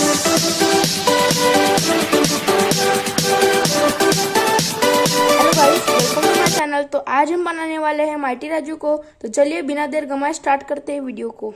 Hello guys, welcome to my channel. तो आज हम बनाने वाले हैं माइटी राजू को। तो चलिए बिना देर गमाए स्टार्ट करते हैं वीडियो को।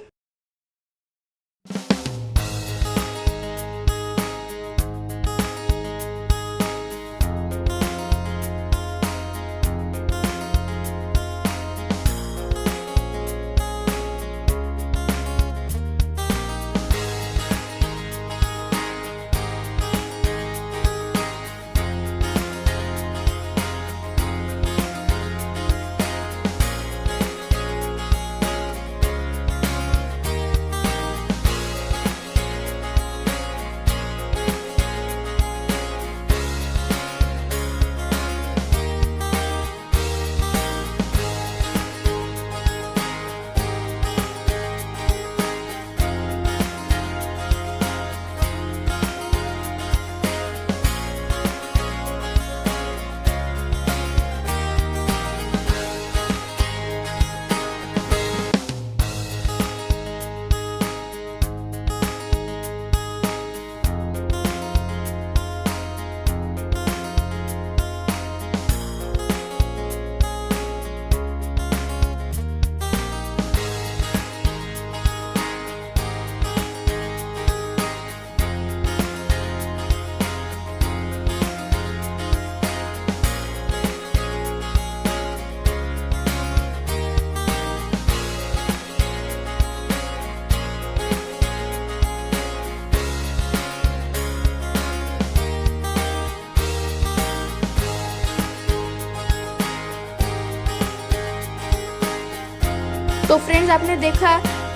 तो फ्रेंड्स, आपने देखा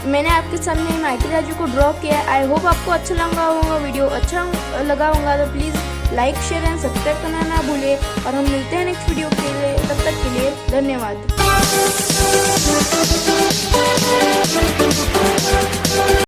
मैंने आपके सामने माइटी राजू को ड्रॉ किया। आई होप आपको अच्छा लगा होगा, वीडियो अच्छा लगा होगा तो please like share and subscribe करना ना भूलिए। और हम मिलते हैं नेक्स्ट वीडियो के लिए, तब तक के लिए धन्यवाद।